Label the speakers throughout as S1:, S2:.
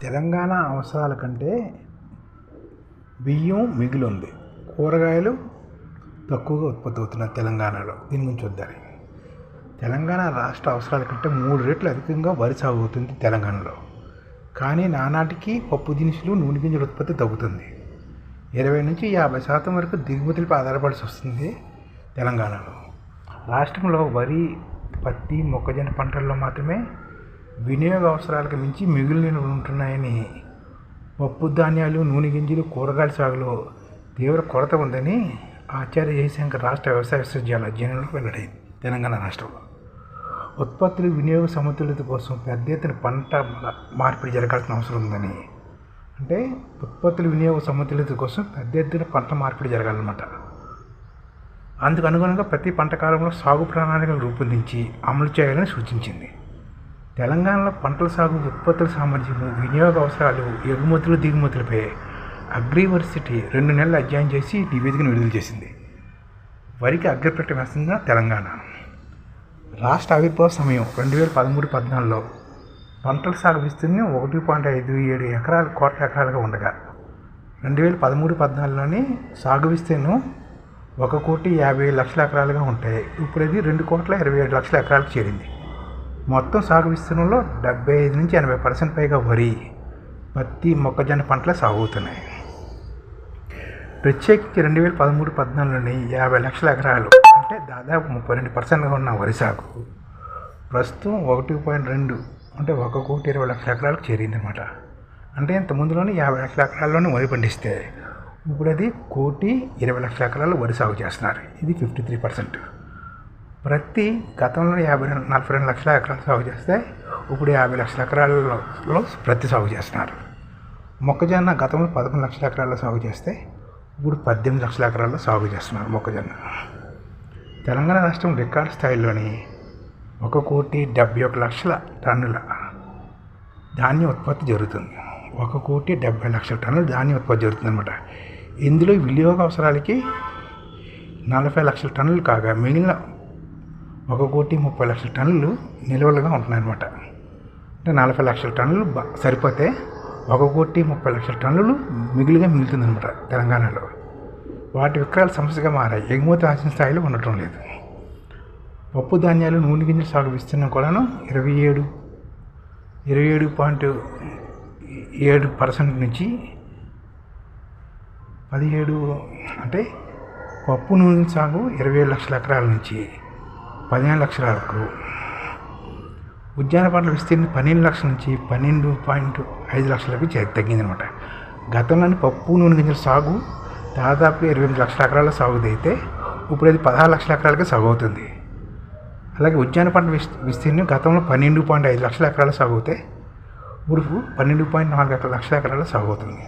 S1: తెలంగాణ అవసరాల కంటే బియ్యం మిగిలింది. కూరగాయలు తక్కువగా ఉత్పత్తి అవుతున్నాయి తెలంగాణలో. దీని గురించి చూద్దాం. తెలంగాణ రాష్ట్ర అవసరాల కంటే 3 రెట్లు అధికంగా వరి సాగు అవుతుంది తెలంగాణలో. కానీ నానాటికి పప్పు దినుసులు, నూనె గింజల ఉత్పత్తి తగ్గుతుంది. 20 నుంచి 50% వరకు దిగుమతులపై ఆధారపడాల్సి వస్తుంది తెలంగాణలో. రాష్ట్రంలో వరి, పత్తి, మొక్కజొన్న పంటల్లో మాత్రమే వినియోగ అవసరాలకు మించి మిగిలిన ఉంటున్నాయని, పప్పు ధాన్యాలు, నూనె గింజలు, కూరగాయల సాగులో తీవ్ర కొరత ఉందని ఆచార్య జయశంకర్ రాష్ట్ర వ్యవసాయ విశ్వవిద్యాలయ అధ్యయనంలో వెల్లడైంది. తెలంగాణ రాష్ట్రంలో ఉత్పత్తులు వినియోగ సమతుల్యత కోసం పెద్ద ఎత్తున పంట మార్పిడి జరగాల్సిన అవసరం ఉందని, అంటే ఉత్పత్తుల వినియోగ సమతుల్యత కోసం పెద్ద ఎత్తున పంట మార్పిడి జరగాలన్నమాట. అందుకు అనుగుణంగా ప్రతి పంట కాలంలో సాగు ప్రణాళికలు రూపొందించి అమలు చేయాలని సూచించింది. తెలంగాణలో పంటల సాగు, ఉత్పత్తుల సామర్థ్యము, వినియోగ అవసరాలు, ఎగుమతులు, దిగుమతులపై అగ్రివర్సిటీ 2 నెలలు అధ్యయనం చేసి నివేదికను విడుదల చేసింది. వరికి అగ్రపీఠం వేస్తున్న తెలంగాణ రాష్ట్ర ఆవిర్భావ సమయం 2013-14లో పంటల సాగు విస్తీర్ణం 1.57 కోట్ల ఎకరాలుగా ఉండగా 2013-14లోని సాగు విస్తీర్ణం 1,50,00,000 ఎకరాలుగా ఉంటాయి. ఇప్పుడు అది 2,27,00,000 ఎకరాలకు చేరింది. మొత్తం సాగు విస్తీర్ణంలో 75 నుంచి 80% పైగా వరి, పత్తి, మొక్కజొన్న పంటలు సాగు అవుతున్నాయి. ప్రత్యేకించి 2013-14లోని 50,00,000 ఎకరాలు, అంటే దాదాపు 32% ఉన్న వరి సాగు ప్రస్తుతం 1.2 అంటే 1,20,00,000 ఎకరాలకు చేరిందన్నమాట. అంటే ఇంత ముందులోని 50,00,000 ఎకరాల్లోనే వరి పండిస్తే ఇప్పుడు అది 1,20,00,000 ఎకరాలు వరి సాగు చేస్తున్నారు. ఇది 53%. ప్రతి గతంలో 42 లక్షల ఎకరాలు సాగు చేస్తే ఇప్పుడు 50 లక్షల ఎకరాలలో ప్రతి సాగు చేస్తున్నారు. మొక్కజొన్న గతంలో 11 లక్షల ఎకరాల్లో సాగు చేస్తే ఇప్పుడు 18 లక్షల ఎకరాల్లో సాగు చేస్తున్నారు మొక్కజొన్న. తెలంగాణ రాష్ట్రం రికార్డు స్థాయిలోని 1,71,00,000 టన్నుల ధాన్యం ఉత్పత్తి జరుగుతుంది. 1,70,00,000 టన్నుల ధాన్యం ఉత్పత్తి జరుగుతుంది అనమాట. ఇందులో వినియోగ అవసరాలకి 40 లక్షల టన్నులు కాగా మిగిలిన 1,30,00,000 టన్నులు నిల్వలుగా ఉంటున్నాయన్నమాట. అంటే 40 లక్షల టన్నులు సరిపోతే 1,30,00,000 టన్నులు మిగులుతుందన్నమాట తెలంగాణలో. వాటి విక్రయాలు సమస్యగా మారాయి. ఎగుమతి ఆశించిన స్థాయిలో ఉండటం లేదు. పప్పు ధాన్యాలు, నూనె గింజల సాగు విస్తీర్ణం కూడాను 27.7% నుంచి 17, అంటే పప్పు నూనె సాగు 27 లక్షల ఎకరాల నుంచి 15 లక్షల వరకు, ఉద్యాన పంటల విస్తీర్ణం 12 లక్షల నుంచి 12.5 లక్షలకు తగ్గిందనమాట. గతంలోని పప్పు నూనె గింజల సాగు దాదాపు 28 లక్షల ఎకరాల సాగు అయితే ఇప్పుడు అది 16 లక్షల ఎకరాలకే సాగు అవుతుంది. అలాగే ఉద్యాన పంట విస్తీర్ణం గతంలో 12.5 లక్షల ఎకరాల సాగు అయితే ఇప్పుడు 12.4 లక్షల ఎకరాల సాగు అవుతుంది.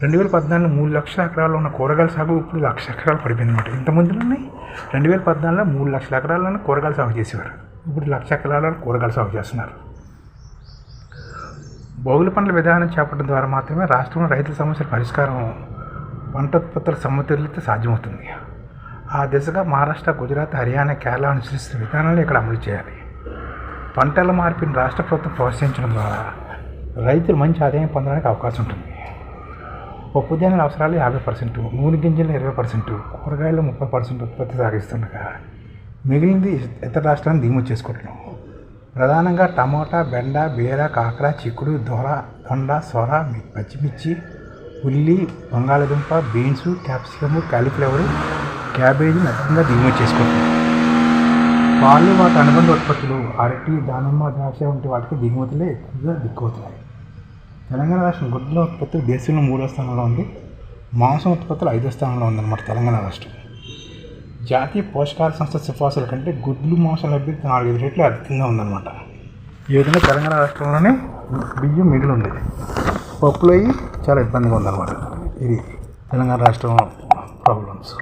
S1: 2014లో 3 లక్షల ఎకరాల్లో ఉన్న కూరగాయల సాగు ఇప్పుడు 1,00,000 ఎకరాలు పడిపోయింది అనమాట. ఇంతకుముందులోనే 2014లో 3 లక్షల ఎకరాల్లోనే కూరగాయలు సాగు చేసేవారు. ఇప్పుడు 1,00,000 ఎకరాలలో కూరగాయలు సాగు చేస్తున్నారు. బహుళ పంటల విధానం చేపట్టడం ద్వారా మాత్రమే రాష్ట్రంలో రైతుల సమస్యల పరిష్కారం, పంట ఉత్పత్తుల సమతుల్యత సాధ్యమవుతుంది. ఆ దిశగా మహారాష్ట్ర, గుజరాత్, హర్యానా, కేరళ అనుసరిస్తున్న విధానాలు ఇక్కడ అమలు చేయాలి. పంటల మార్పిడిని రాష్ట్ర ప్రభుత్వం ప్రోత్సహించడం ద్వారా రైతులు మంచి ఆదాయం పొందడానికి అవకాశం ఉంటుంది. పప్పు ధాన్యాల అవసరాలు 50%, నూనె గింజలు 20%, కూరగాయలు 30% ఉత్పత్తి సాగిస్తుండగా మిగిలింది ఇతర రాష్ట్రాలను దిగుమతి చేసుకుంటున్నాం. ప్రధానంగా టమోటా, బెండ, బీర, కాకర, చిక్కుడు, దొండ, సొర, పచ్చిమిర్చి, ఉల్లి, బంగాళదుంప, బీన్స్, క్యాప్సికమ్, కాలీఫ్లవర్, క్యాబేజీ అధికంగా దిగుమతి చేసుకుంటున్నాం. పాలు, వాటి అనుబంధ ఉత్పత్తులు, అరటి, దానిమ్మ, ద్రాక్ష వంటి వాటికి దిగుమతులే ఎక్కువగా దిక్కువుతున్నాయి. తెలంగాణ రాష్ట్రం గుడ్ల ఉత్పత్తులు దేశంలో 3వ స్థానంలో ఉంది. మాంసం ఉత్పత్తులు 5వ స్థానంలో ఉందన్నమాట తెలంగాణ రాష్ట్రం. జాతీయ పోషకాహార సంస్థ సిఫార్సుల కంటే గుడ్లు, మాంసం లభ్యత 4-5 రెట్లు అధికంగా ఉందన్నమాట. ఈ విధంగా తెలంగాణ రాష్ట్రంలోనే బియ్యం మిగిలి ఉంది. పప్పులు అయ్యి చాలా ఇబ్బందిగా ఉందన్నమాట. ఇది తెలంగాణ రాష్ట్రం ప్రాబ్లమ్స్.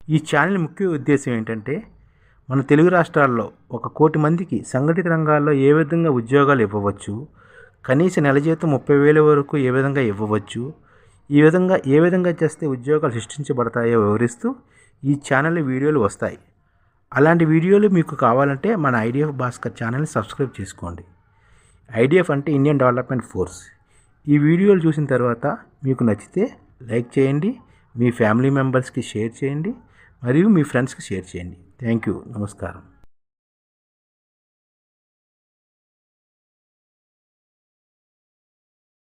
S2: ఈ ఛానల్ ముఖ్య ఉద్దేశం ఏంటంటే, మన తెలుగు రాష్ట్రాల్లో 1 కోటి మందికి సంఘటిత రంగాల్లో ఏ విధంగా ఉద్యోగాలు ఇవ్వవచ్చు, కనీస నెల జీతం 30,000 వరకు ఏ విధంగా ఇవ్వవచ్చు, ఏ విధంగా చేస్తే ఉద్యోగాలు సృష్టించబడతాయో వివరిస్తూ ఈ ఛానల్ వీడియోలు వస్తాయి. అలాంటి వీడియోలు మీకు కావాలంటే మన ఐడిఎఫ్ భాస్కర్ ఛానల్ని సబ్స్క్రైబ్ చేసుకోండి. ఐడిఎఫ్ అంటే ఇండియన్ డెవలప్మెంట్ ఫోర్స్. ఈ వీడియోలు చూసిన తర్వాత మీకు నచ్చితే లైక్ చేయండి, మీ ఫ్యామిలీ మెంబర్స్కి షేర్ చేయండి మరియు మీ ఫ్రెండ్స్కి షేర్ చేయండి. Thank you. నమస్కారం.